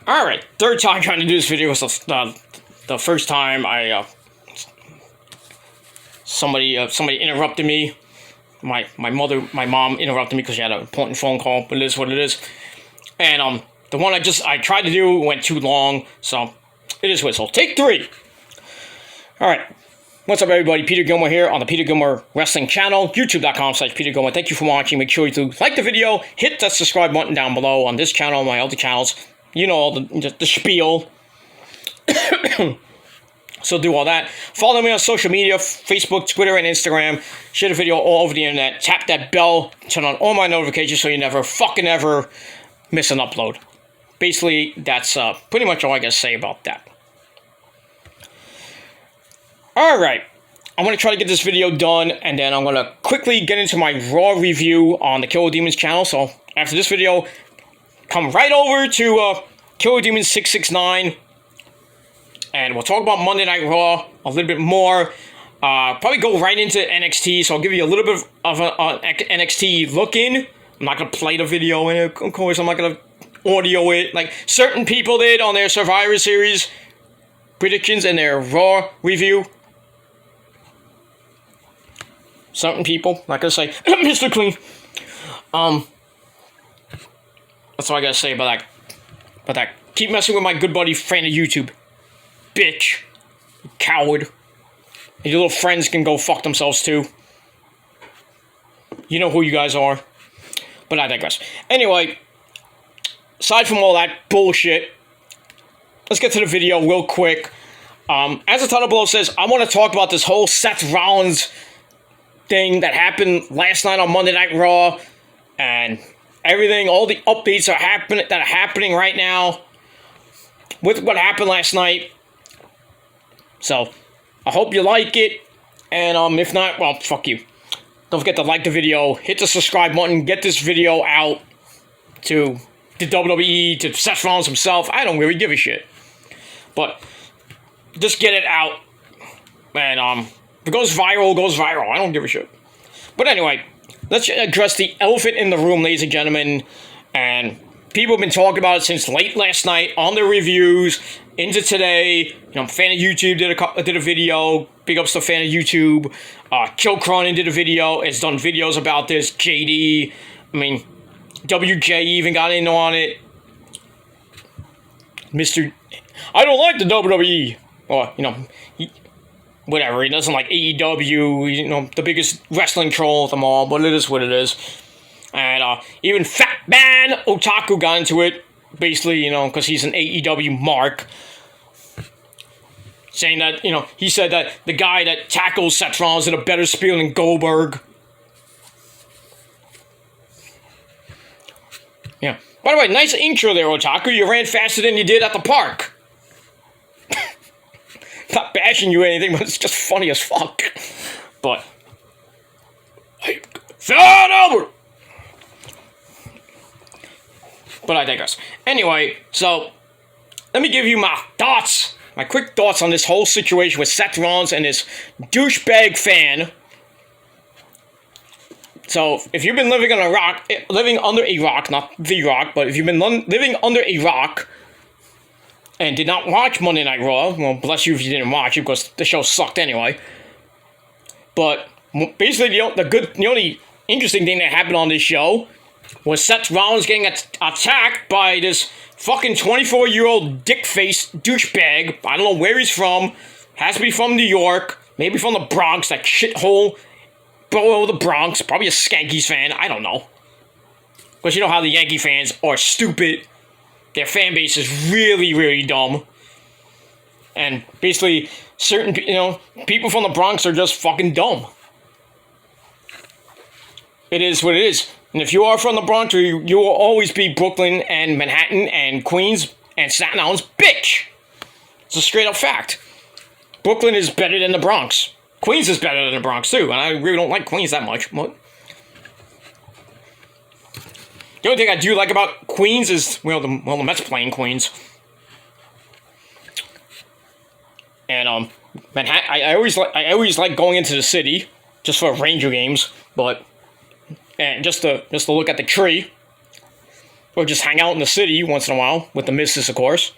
Alright, third time trying to do this video was the first time somebody interrupted me. My mom interrupted me because she had an important phone call, but it is what it is. And the one I tried to do went too long, so it is what it is. So take 3. Alright. What's up, everybody? Peter Gilmore here on the Peter Gilmore Wrestling Channel, youtube.com/Peter Gilmore. Thank you for watching. Make sure you like the video, hit that subscribe button down below on this channel and my other channels. You know, all the spiel. So do all that. Follow me on social media, Facebook, Twitter, and Instagram. Share the video all over the internet. Tap that bell. Turn on all my notifications so you never fucking ever miss an upload. Basically, that's pretty much all I gotta say about that. Alright, I'm going to try to get this video done, and then I'm going to quickly get into my Raw review on the Killer Demons channel. So, after this video, come right over to Killer Demons 669, and we'll talk about Monday Night Raw a little bit more. Probably go right into NXT, so I'll give you a little bit of an NXT look-in. I'm not going to play the video, and of course, I'm not going to audio it like certain people did on their Survivor Series predictions and their Raw review. Certain people, not gonna say Mr. Clean. That's all I gotta say about that. Keep messing with my good buddy fan of YouTube, bitch, you coward. And your little friends can go fuck themselves too. You know who you guys are. But I digress. Anyway, aside from all that bullshit, let's get to the video real quick. As the title below says, I want to talk about this whole Seth Rollins thing that happened last night on Monday Night Raw, and everything, all the updates that are happening right now with what happened last night. So, I hope you like it, and if not, well, fuck you. Don't forget to like the video, hit the subscribe button, get this video out to the WWE, to Seth Rollins himself. I don't really give a shit. But just get it out, and if it goes viral, goes viral. I don't give a shit. But anyway, let's address the elephant in the room, ladies and gentlemen. And people have been talking about it since late last night on their reviews into today. You know, fan of YouTube did a video. Big ups to fan of YouTube. Kill Cronin did a video. Has done videos about this. JD. I mean, WJ even got in on it. Mr. I don't like the WWE. Or, you know, whatever, he doesn't like AEW, you know, the biggest wrestling troll of them all, but it is what it is. And even Fat Man Otaku got into it, basically, you know, because he's an AEW mark. Saying that, you know, he said that the guy that tackles Seth Rollins did a better spiel than Goldberg. Yeah. By the way, nice intro there, Otaku. You ran faster than you did at the park. Not bashing you or anything, but it's just funny as fuck. But, hey, Fat Albert! But I digress. Anyway, so, let me give you my thoughts, my quick thoughts on this whole situation with Seth Rollins and this douchebag fan. So, if you've been living under a rock, not the rock, but if you've been living under a rock, and did not watch Monday Night Raw, well, bless you if you didn't watch it, because the show sucked anyway. But basically, the only interesting thing that happened on this show was Seth Rollins getting attacked by this fucking 24-year-old dick-faced douchebag. I don't know where he's from. Has to be from New York. Maybe from the Bronx, that shithole below the Bronx. Probably a Skankies fan. I don't know. Because you know how the Yankee fans are stupid. Their fan base is really, really dumb. And basically, certain, you know, people from the Bronx are just fucking dumb. It is what it is. And if you are from the Bronx, you will always be Brooklyn and Manhattan and Queens and Staten Island's bitch. It's a straight up fact. Brooklyn is better than the Bronx. Queens is better than the Bronx too. And I really don't like Queens that much. But the only thing I do like about Queens is, well, the Mets playing Queens. And Manhattan, I always like going into the city just for Ranger games, but and just to look at the tree. or just hang out in the city once in a while with the missus, of course.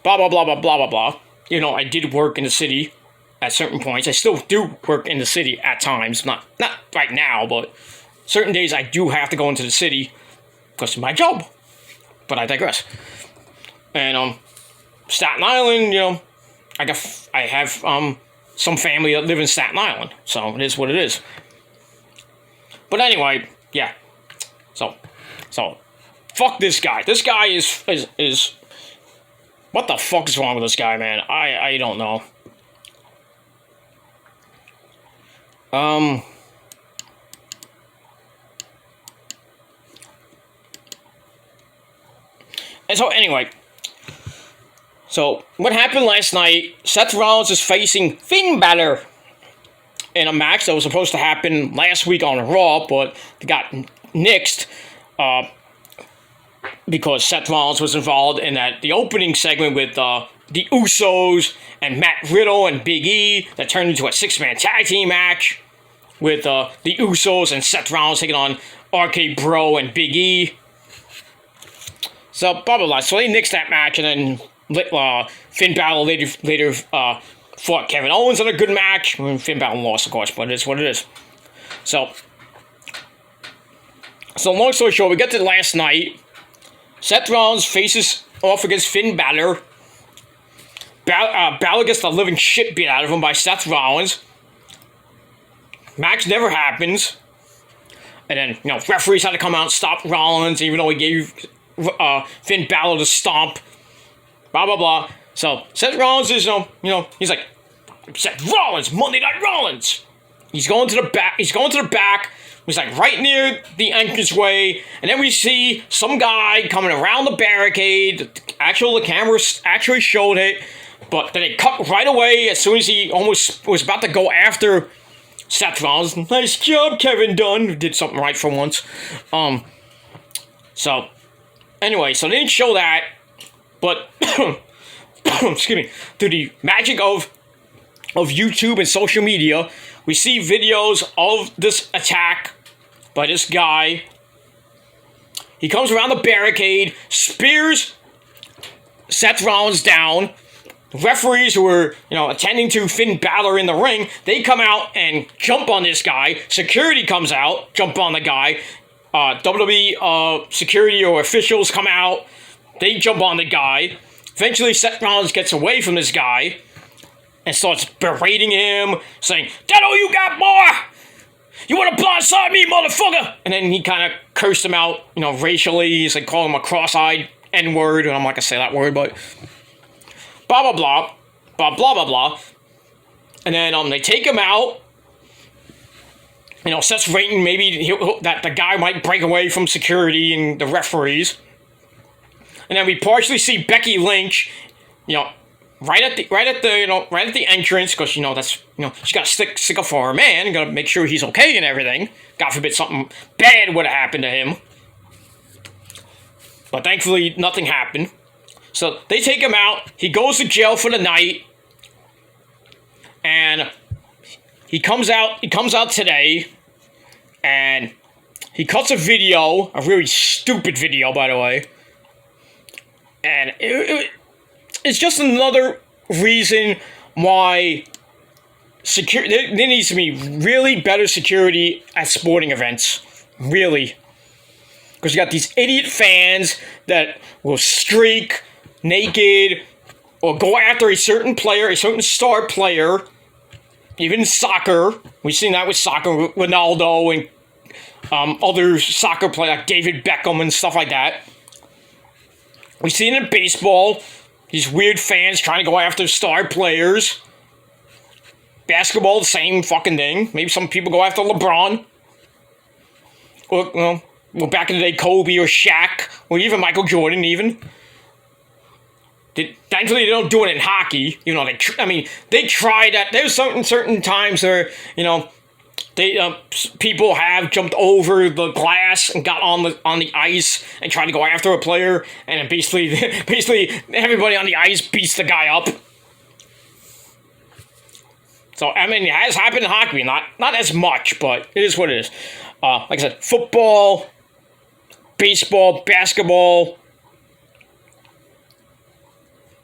Blah, blah, blah, blah, blah, blah, blah. You know, I did work in the city at certain points. I still do work in the city at times. Not right now, but certain days I do have to go into the city because of my job. But I digress. And, Staten Island, you know, I have, some family that live in Staten Island. So it is what it is. But anyway, yeah. So, fuck this guy. This guy is what the fuck is wrong with this guy, man? I don't know. And so anyway, so what happened last night? Seth Rollins is facing Finn Balor in a match that was supposed to happen last week on Raw, but it got nixed because Seth Rollins was involved in the opening segment with the Usos and Matt Riddle and Big E that turned into a 6-man tag team match with the Usos and Seth Rollins taking on RK Bro and Big E. So, blah, blah, blah. So they nixed that match, and then Finn Balor later fought Kevin Owens in a good match. I mean, Finn Balor lost, of course, but it is what it is. So long story short, we get to last night. Seth Rollins faces off against Finn Balor. Balor gets the living shit beat out of him by Seth Rollins. Match never happens. And then, you know, referees had to come out and stop Rollins, even though he gave Finn Balor the stomp. Blah, blah, blah. So, Seth Rollins is, you know, he's like, Seth Rollins, Monday Night Rollins. He's going to the back. He's like right near the entranceway. And then we see some guy coming around the barricade. The camera actually showed it. But then it cut right away as soon as he almost was about to go after Seth Rollins. Nice job, Kevin Dunn. Did something right for once. So, anyway, so they didn't show that. But, excuse me, through the magic of YouTube and social media, we see videos of this attack by this guy. He comes around the barricade, spears Seth Rollins down. Referees who were, you know, attending to Finn Balor in the ring, they come out and jump on this guy. Security comes out, jump on the guy. WWE security or officials come out, they jump on the guy. Eventually, Seth Rollins gets away from this guy and starts berating him, saying, "That all you got, boy? You want to blindside me, motherfucker?" And then he kind of cursed him out, you know, racially. He's like calling him a cross-eyed N-word. I'm not going to say that word, but blah, blah, blah. Blah, blah, blah, blah. And then they take him out. You know, Seth's waiting maybe that the guy might break away from security and the referees. And then we partially see Becky Lynch, you know, right at the entrance, because, you know, that's, you know, she's got to stick up for her man, got to make sure he's okay and everything. God forbid something bad would have happened to him. But thankfully, nothing happened. So they take him out. He goes to jail for the night. And he comes out today. And he cuts a video, a really stupid video, by the way. And it's just another reason why there needs to be really better security at sporting events. Really. Because you got these idiot fans that will streak naked or go after a certain player, a certain star player. Even soccer. We've seen that with soccer, Ronaldo and other soccer players like David Beckham and stuff like that. We've seen it in baseball. These weird fans trying to go after star players. Basketball, the same fucking thing. Maybe some people go after LeBron. Or, well, back in the day, Kobe or Shaq. Or even Michael Jordan, even. Thankfully, they don't do it in hockey. You know, they try that. There's certain times where, you know, people have jumped over the glass and got on the ice and tried to go after a player, and then basically everybody on the ice beats the guy up. So I mean, it has happened in hockey, not as much, but it is what it is. Like I said, football, baseball, basketball,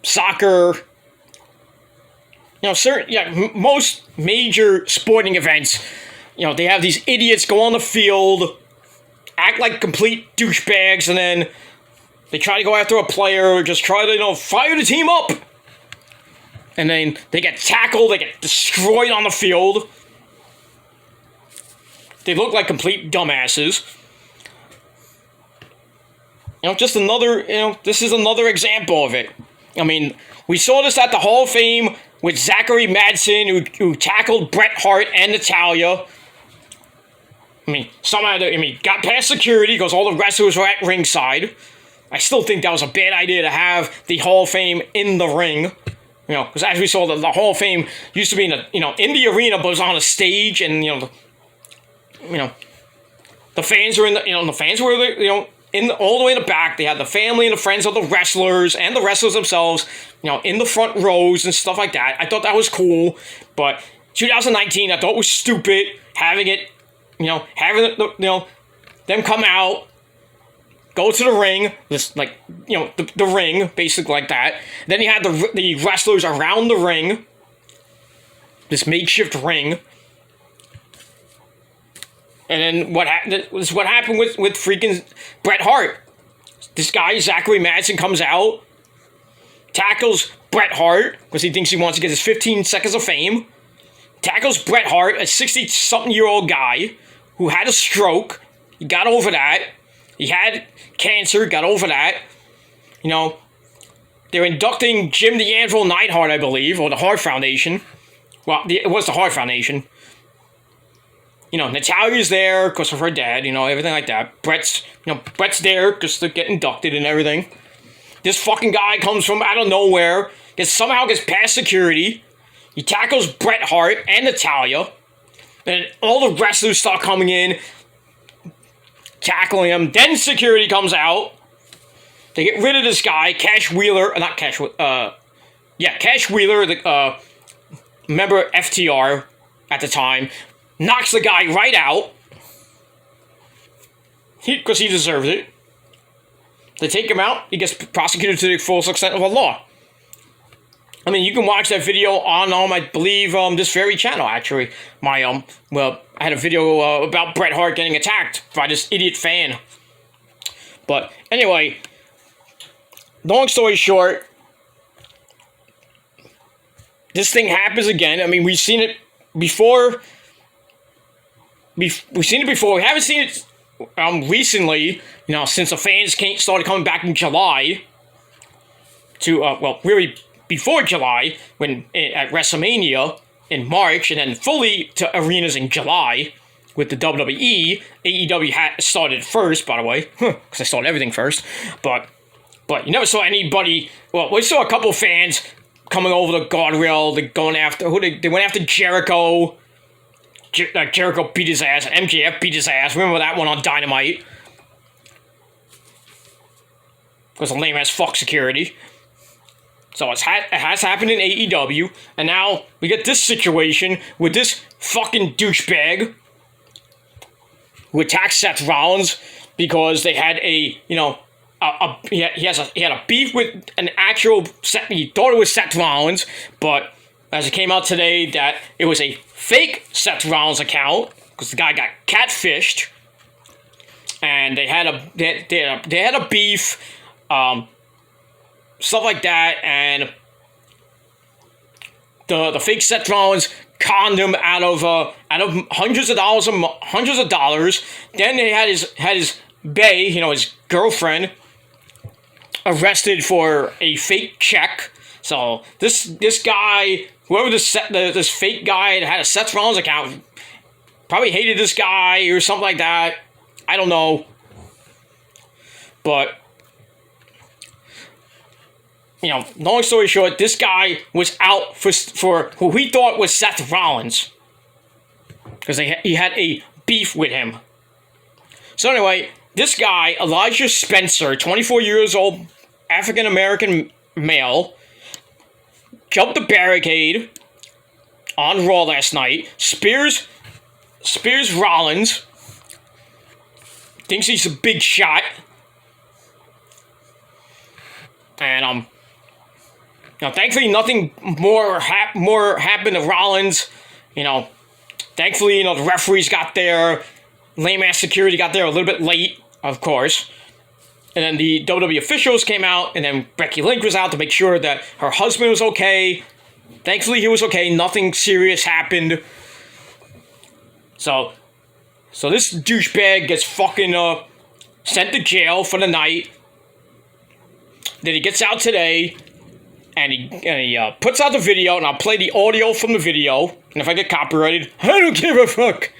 soccer, most major sporting events, they have these idiots go on the field, act like complete douchebags, and then they try to go after a player or just try to, fire the team up. And then they get tackled, they get destroyed on the field. They look like complete dumbasses. Just another, this is another example of it. I mean, we saw this at the Hall of Fame with Zachary Madsen, who tackled Bret Hart and Natalya. I mean, somehow, got past security because all the wrestlers were at ringside. I still think that was a bad idea to have the Hall of Fame in the ring. Because as we saw, the Hall of Fame used to be in the arena, but it was on a stage, and the fans were all the way in the back. They had the family and the friends of the wrestlers and the wrestlers themselves, in the front rows and stuff like that. I thought that was cool, but 2019, I thought was stupid having it, them come out, go to the ring, the ring, basically like that. Then you had the wrestlers around the ring, this makeshift ring. And then what happened with freaking Bret Hart. This guy, Zachary Madsen, comes out, tackles Bret Hart, because he thinks he wants to get his 15 seconds of fame, tackles Bret Hart, a 60-something-year-old guy who had a stroke. He got over that. He had cancer, got over that. They're inducting Jim the Anvil Neidhart, I believe, or the Hart Foundation. Well, it was the Hart Foundation. Natalya's there because of her dad, everything like that. Brett's there because to get inducted and everything. This fucking guy comes from out of nowhere, somehow gets past security. He tackles Bret Hart and Natalya. And all the wrestlers start coming in, tackling him. Then security comes out. They get rid of this guy, Cash Wheeler, Cash Wheeler, remember FTR at the time, knocks the guy right out, because he deserves it. They take him out, he gets prosecuted to the full extent of the law. I mean, you can watch that video on, I believe, this very channel, actually. I had a video about Bret Hart getting attacked by this idiot fan. But, anyway, long story short, this thing happens again. I mean, we've seen it before. We've seen it before. We haven't seen it recently, since the fans started coming back in July. Really before July, when at WrestleMania in March, and then fully to arenas in July with the WWE. AEW had started first, by the way, because they started everything first. But you never saw anybody. Well, we saw a couple fans coming over the guardrail. They went after Jericho. Jericho beat his ass. MJF beat his ass. Remember that one on Dynamite? Because of lame ass fuck security. So it has happened in AEW, and now we get this situation with this fucking douchebag who attacked Seth Rollins because they had he had a beef with an actual he thought it was Seth Rollins, but as it came out today that it was a fake Seth Rollins account because the guy got catfished, and they had a beef. Stuff like that, and the fake Seth Rollins conned him out of hundreds of dollars. Then they had his bae, his girlfriend, arrested for a fake check. So this guy, whoever this fake guy that had a Seth Rollins account, probably hated this guy or something like that. I don't know, but. Long story short, this guy was out for who he thought was Seth Rollins. Because he had a beef with him. So anyway, this guy, Elijah Spencer, 24 years old, African-American male, jumped the barricade on Raw last night, spears Rollins, thinks he's a big shot. And thankfully nothing more happened to Rollins. Thankfully, the referees got there. Lame-ass security got there a little bit late, of course. And then the WWE officials came out, and then Becky Lynch was out to make sure that her husband was okay. Thankfully, he was okay. Nothing serious happened. So this douchebag gets fucking sent to jail for the night. Then he gets out today, and he puts out the video, and I'll play the audio from the video. And if I get copyrighted, I don't give a fuck.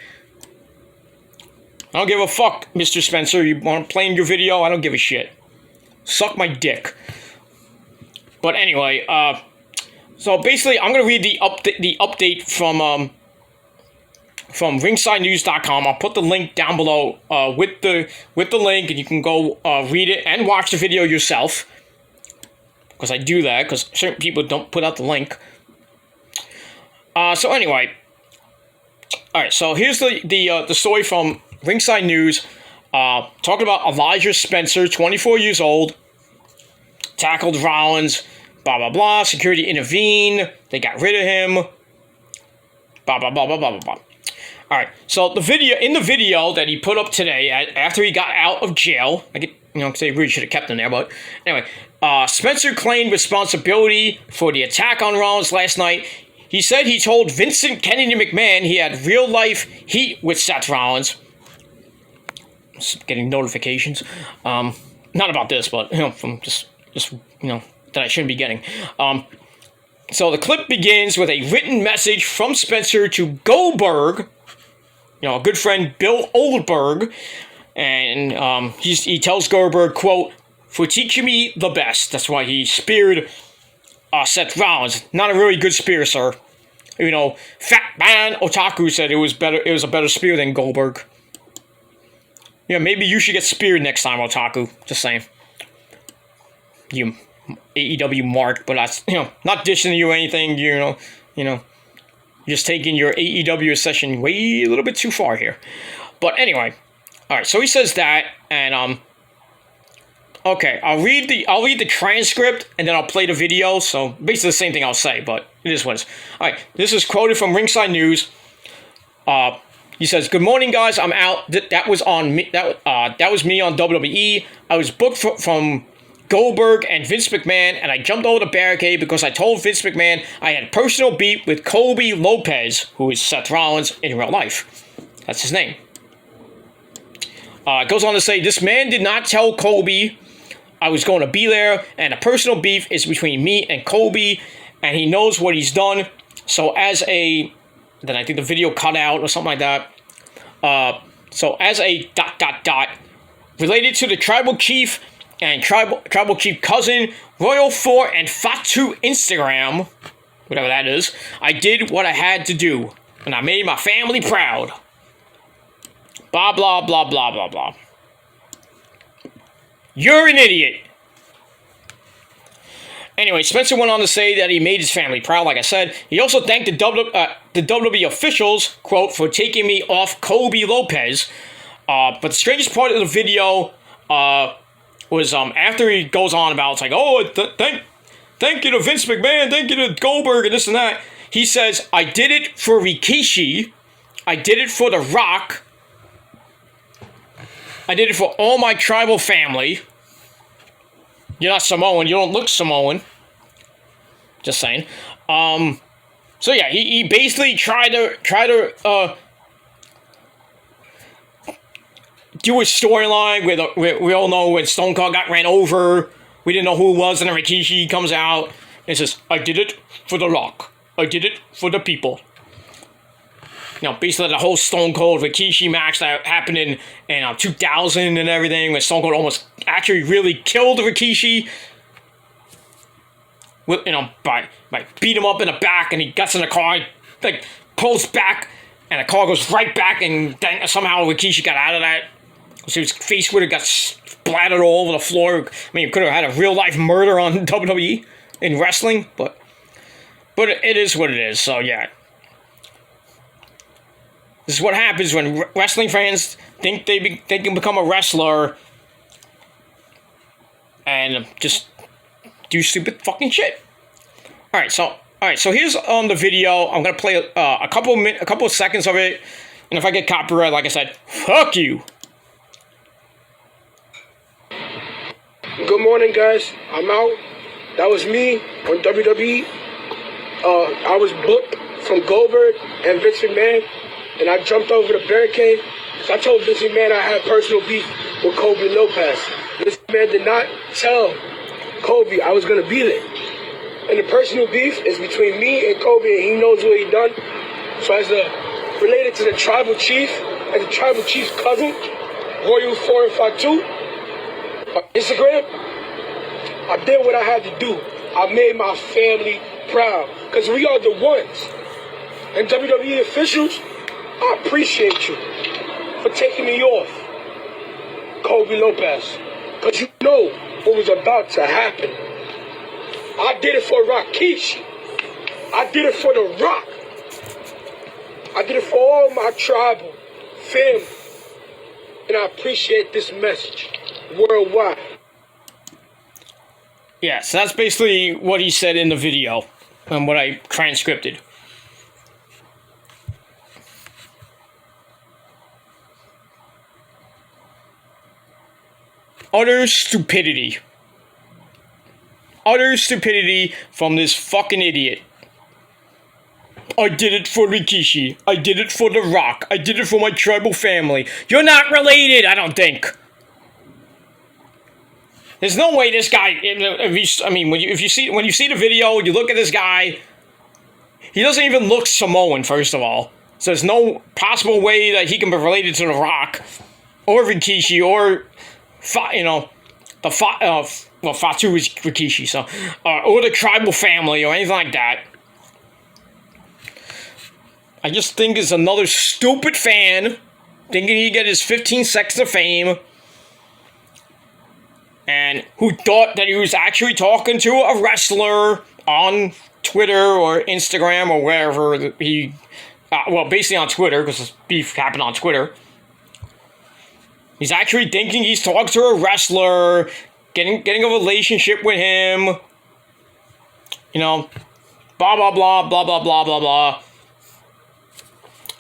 I don't give a fuck, Mr. Spencer. You want to play in your video? I don't give a shit. Suck my dick. But anyway, so basically, I'm gonna read the update from ringsidenews.com. I'll put the link down below with the link, and you can go read it and watch the video yourself. Because I do that, because certain people don't put out the link. So anyway, all right. So here's the story from Ringside News, talking about Elijah Spencer, 24 years old, tackled Rollins, blah, blah, blah, security intervened, they got rid of him, blah, blah, blah, blah, blah, blah, blah. All right, so in the video that he put up today, after he got out of jail, they really should have kept him there, but anyway, Spencer claimed responsibility for the attack on Rollins last night. He said he told Vincent Kennedy McMahon he had real-life heat with Seth Rollins. Getting notifications, not about this, but from just that I shouldn't be getting. So the clip begins with a written message from Spencer to Goldberg, a good friend Bill Oldberg, and he tells Goldberg, quote, "For teaching me the best." That's why he speared Seth Rollins. Not a really good spear, sir. Fat Man Otaku said it was better. It was a better spear than Goldberg. Yeah, maybe you should get speared next time, Otaku. Just saying. You AEW mark, but that's not dishing you anything. Just taking your AEW session way a little bit too far here. But anyway, all right. So he says that, and okay, I'll read the transcript and then I'll play the video. So basically the same thing I'll say, but it is what it is. All right, this is quoted from Ringside News. He says, "Good morning, guys. I'm out. That was on me. That was me on WWE. I was booked from Goldberg and Vince McMahon, and I jumped over the barricade because I told Vince McMahon I had personal beef with Colby Lopez, who is Seth Rollins in real life. That's his name. It goes on to say, this man did not tell Colby I was going to be there, and a personal beef is between me and Colby, and he knows what he's done. So as a..." Then I think the video cut out or something like that. So as a ... related to the tribal chief and tribal chief cousin, Royal 4 and Fatu Instagram, whatever that is, I did what I had to do, and I made my family proud. Blah, blah, blah, blah, blah, blah. You're an idiot. Anyway, Spencer went on to say that he made his family proud, like I said. He also thanked the WWE officials, quote, for taking me off Colby Lopez. But the strangest part of the video was after he goes on about, it's like, oh, thank you to Vince McMahon, thank you to Goldberg, and this and that. He says, I did it for Rikishi. I did it for The Rock. I did it for all my tribal family. You're not Samoan. You don't look Samoan. Just saying. So yeah, he basically tried to do a storyline where we all know when Stone Cold got ran over. We didn't know who it was, and then Rikishi comes out and says, I did it for The Rock. I did it for the people. Basically the whole Stone Cold Rikishi match that happened in 2000 and everything, when Stone Cold almost actually really killed Rikishi, with, by beat him up in the back, and he gets in the car, like pulls back, and the car goes right back, and then somehow Rikishi got out of that. So his face would have got splattered all over the floor. I mean, you could have had a real life murder on WWE in wrestling, but it is what it is. So yeah. This is what happens when wrestling fans think they can become a wrestler and just do stupid fucking shit. All right, so here's the video. I'm gonna play a couple of seconds of it, and if I get copyright, like I said, fuck you. Good morning, guys. I'm out. That was me on WWE. I was booked from Goldberg and Vince McMahon, and I jumped over the barricade. So I told Vince McMahon I had personal beef with Kobe Lopez. Vince McMahon did not tell Kobe I was gonna be there. And the personal beef is between me and Kobe, and he knows what he done. So as related to the tribal chief, as the tribal chief's cousin, Royal 452, on Instagram, I did what I had to do. I made my family proud, because we are the ones. And WWE officials, I appreciate you for taking me off Kobe Lopez, because you know what was about to happen. I did it for Rikishi. I did it for The Rock. I did it for all my tribal family. And I appreciate this message worldwide. Yeah, so that's basically what he said in the video and what I transcripted. Utter stupidity. Utter stupidity from this fucking idiot. I did it for Rikishi. I did it for The Rock. I did it for my tribal family. You're not related, I don't think. There's no way this guy. If you see the video, you look at this guy. He doesn't even look Samoan, first of all. So there's no possible way that he can be related to The Rock, or Rikishi, or Fatu is Rikishi, so or the tribal family or anything like that. I just think it's another stupid fan thinking he get his 15 seconds of fame, and who thought that he was actually talking to a wrestler on Twitter or Instagram or wherever he, basically on Twitter, because this beef happened on Twitter. He's actually thinking he's talking to a wrestler, getting a relationship with him, blah, blah, blah, blah, blah, blah, blah, blah.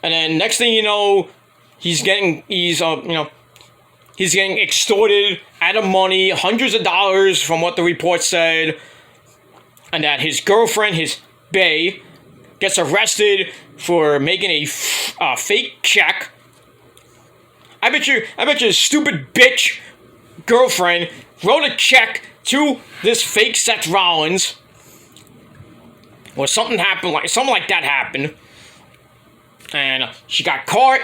And then next thing you know, he's getting extorted out of money, hundreds of dollars from what the report said, and that his girlfriend, his bae, gets arrested for making a fake check. I bet your stupid bitch girlfriend wrote a check to this fake Seth Rollins, or something like that happened, and she got caught.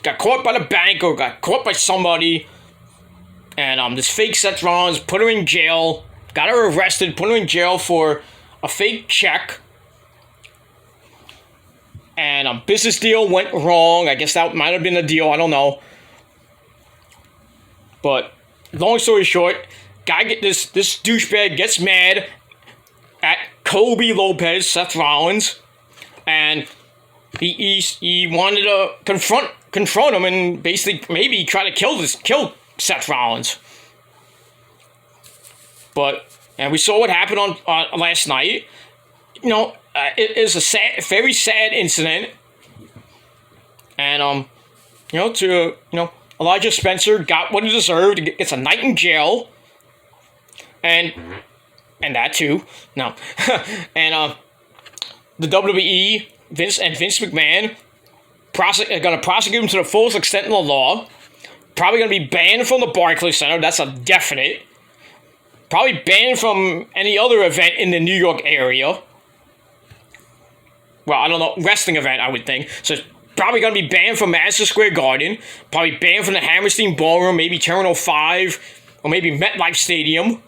Got caught by the bank or got caught by somebody, and this fake Seth Rollins put her in jail, got her arrested, put her in jail for a fake check, and a business deal went wrong. I guess that might have been the deal, I don't know. But long story short, this douchebag gets mad at Kobe Lopez, Seth Rollins, and he wanted to confront him and basically maybe try to kill Seth Rollins. And we saw what happened on last night. It is a very sad incident. And Elijah Spencer got what he deserved. Gets a night in jail. And that too. No. And the WWE, Vince McMahon, are going to prosecute him to the fullest extent of the law. Probably going to be banned from the Barclays Center. That's a definite. Probably banned from any other event in the New York area. Well, I don't know. Wrestling event, I would think. So it's probably going to be banned from Madison Square Garden. Probably banned from the Hammerstein Ballroom. Maybe Terminal 5. Or maybe MetLife Stadium.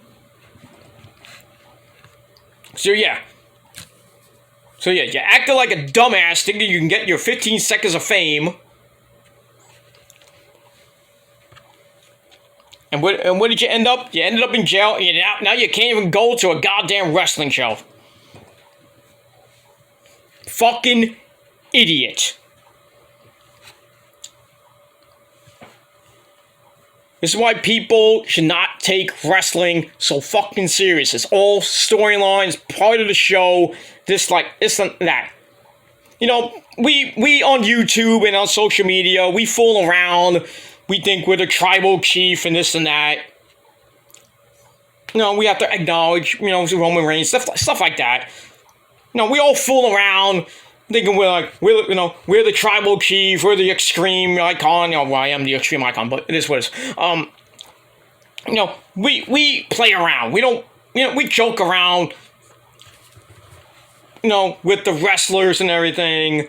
So yeah, you acted like a dumbass thinking you can get your 15 seconds of fame. And where did you end up? You ended up in jail. Now you can't even go to a goddamn wrestling show. Fucking idiot. This is why people should not take wrestling so fucking serious. It's all storylines, part of the show, this and that. You know, we on YouTube and on social media, we fool around. We think we're the tribal chief and this and that. You know, we have to acknowledge, you know, Roman Reigns, stuff like that. You know, we all fool around thinking we're the tribal chief, we're the extreme icon. You know, well, I am the extreme icon, but it is what it is. You know, we play around. We don't, you know, we joke around, you know, with the wrestlers and everything.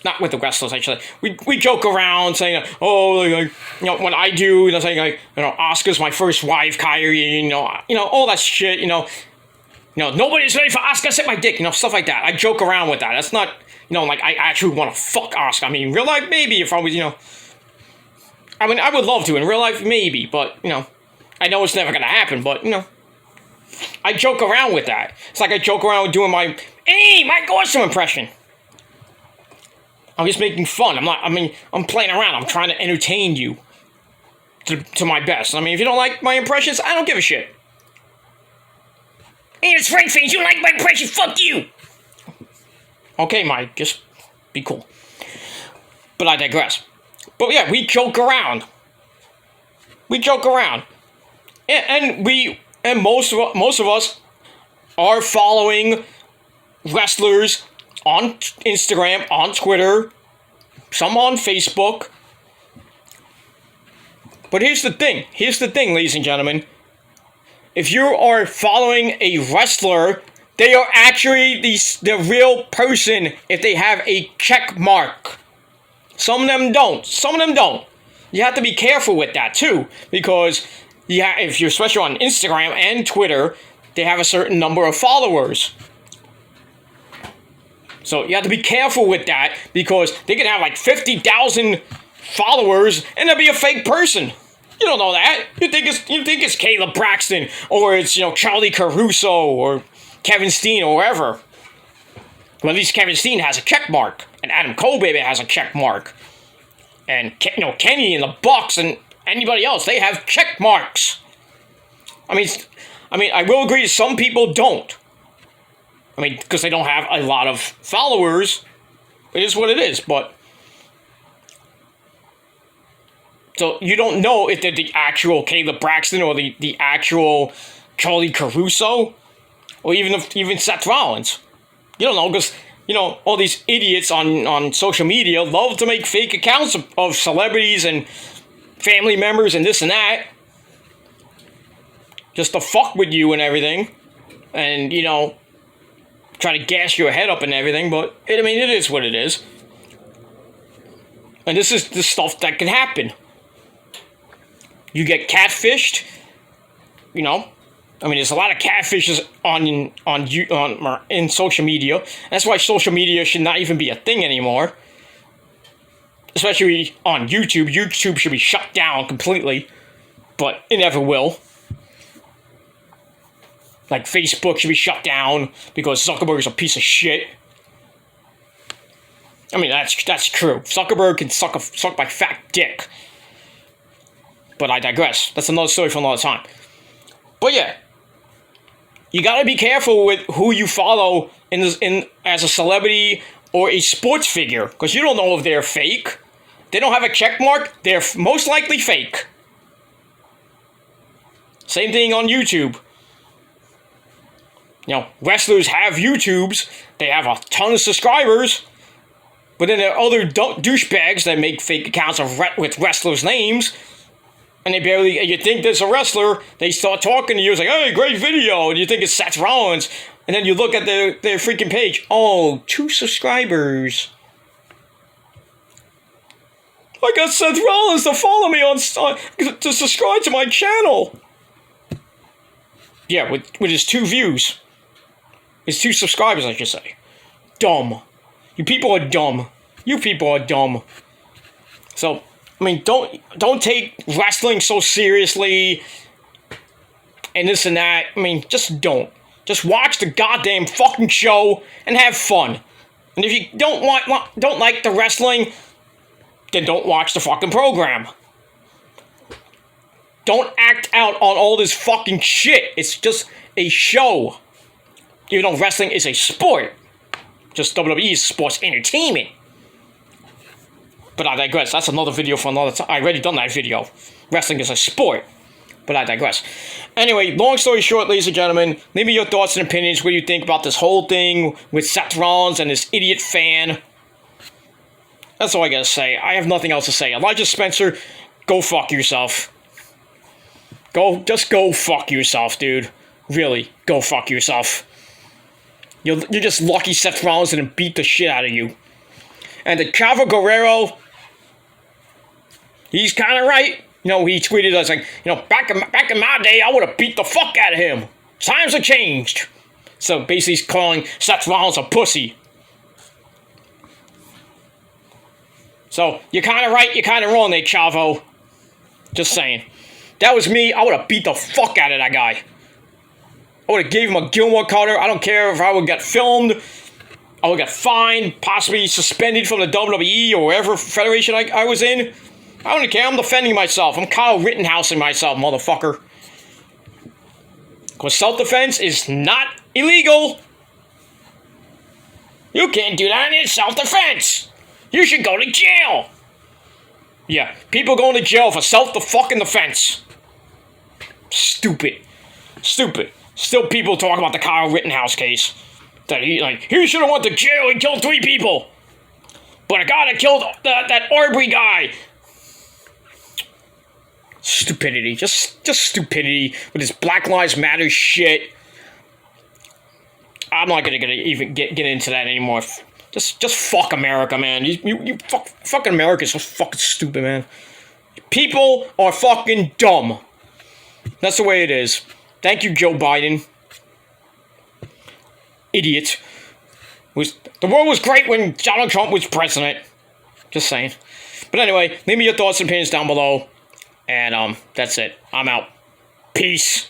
Not with the wrestlers, actually. We joke around saying, oh, like, you know, when I do, you know, saying, like, you know, Asuka's my first wife, Kyrie, you know, all that shit, you know, nobody's ready for Asuka, suck my dick, you know, stuff like that. I joke around with that. That's not, you know, like, I actually want to fuck Asuka. I mean, in real life, maybe, if I was, you know, I mean, I would love to. In real life, maybe, but, you know, I know it's never going to happen, but, you know, I joke around with that. It's like I joke around with doing my Mike Awesome impression. I'm just making fun. I'm playing around. I'm trying to entertain you to my best. I mean, if you don't like my impressions, I don't give a shit. Hey, it's Frank fans. You don't like my impression? Fuck you. Okay, Mike, just be cool. But I digress. But yeah, we joke around. We joke around. And most of us are following wrestlers on Instagram, on Twitter, some on Facebook. But here's the thing, ladies and gentlemen. If you are following a wrestler, they are actually the real person if they have a check mark. Some of them don't. You have to be careful with that too, because if you're especially on Instagram and Twitter, they have a certain number of followers. So you have to be careful with that, because they can have like 50,000 followers and they'll be a fake person. You don't know that. You think it's Caleb Braxton, or it's, you know, Charlie Caruso or Kevin Steen or wherever. Well, at least Kevin Steen has a check mark, and Adam Cole baby has a check mark, and you know, Kenny and the Bucks and anybody else, they have check marks. I mean, I will agree some people don't. I mean, because they don't have a lot of followers. It is what it is, but... So, you don't know if they're the actual Caleb Braxton or the actual Charlie Caruso, or even Seth Rollins. You don't know, because, you know, all these idiots on social media love to make fake accounts of celebrities and family members and this and that. Just to fuck with you and everything. And, you know, try to gas your head up and everything, but, I mean, it is what it is. And this is the stuff that can happen. You get catfished, you know. I mean, there's a lot of catfishes in social media. That's why social media should not even be a thing anymore. Especially on YouTube. YouTube should be shut down completely, but it never will. Like, Facebook should be shut down because Zuckerberg is a piece of shit. I mean, that's true. Zuckerberg can suck my fat dick. But I digress. That's another story for another time. But yeah, you gotta be careful with who you follow as a celebrity or a sports figure, because you don't know if they're fake. They don't have a check mark. They're most likely fake. Same thing on YouTube. You know, wrestlers have YouTubes. They have a ton of subscribers. But then there are other douchebags that make fake accounts with wrestlers' names. And you think there's a wrestler, they start talking to you, it's like, hey, great video, and you think it's Seth Rollins, and then you look at their freaking page, oh, 2 subscribers. I got Seth Rollins to follow me to subscribe to my channel. Yeah, with his 2 views. His 2 subscribers, I should say. Dumb. You people are dumb. You people are dumb. So, I mean, don't take wrestling so seriously and this and that. I mean, just don't. Just watch the goddamn fucking show and have fun. And if you don't like the wrestling, then don't watch the fucking program. Don't act out on all this fucking shit. It's just a show. Even though wrestling is a sport. Just WWE is sports entertainment. But I digress. That's another video for another time. I already done that video. Wrestling is a sport. But I digress. Anyway, long story short, ladies and gentlemen, leave me your thoughts and opinions. What do you think about this whole thing with Seth Rollins and this idiot fan? That's all I gotta say. I have nothing else to say. Elijah Spencer, go fuck yourself. Just go fuck yourself, dude. Really, go fuck yourself. You're just lucky Seth Rollins didn't beat the shit out of you. And the Chavo Guerrero, he's kind of right. You know, he tweeted us like, you know, back in my day, I would have beat the fuck out of him. Times have changed. So basically, he's calling Seth Rollins a pussy. So you're kind of right, you're kind of wrong there, Chavo. Just saying. That was me. I would have beat the fuck out of that guy. I would have gave him a Gilmore Carter. I don't care if I would get filmed. I would get fined, possibly suspended from the WWE or wherever federation I was in. I don't care. I'm defending myself. I'm Kyle Rittenhousing myself, motherfucker. Because self-defense is not illegal. You can't do that in self-defense. You should go to jail. Yeah, people going to jail for self-defense. Stupid. Still people talk about the Kyle Rittenhouse case. That he should have went to jail. He killed 3 people. But a guy that killed that Arbery guy. Stupidity. Just stupidity with this Black Lives Matter shit. I'm not gonna even get into that anymore. Just fuck America, man. You fucking America is so fucking stupid, man. People are fucking dumb. That's the way it is. Thank you, Joe Biden. Idiot. The world was great when Donald Trump was president. Just saying. But anyway, leave me your thoughts and opinions down below. And that's it. I'm out. Peace.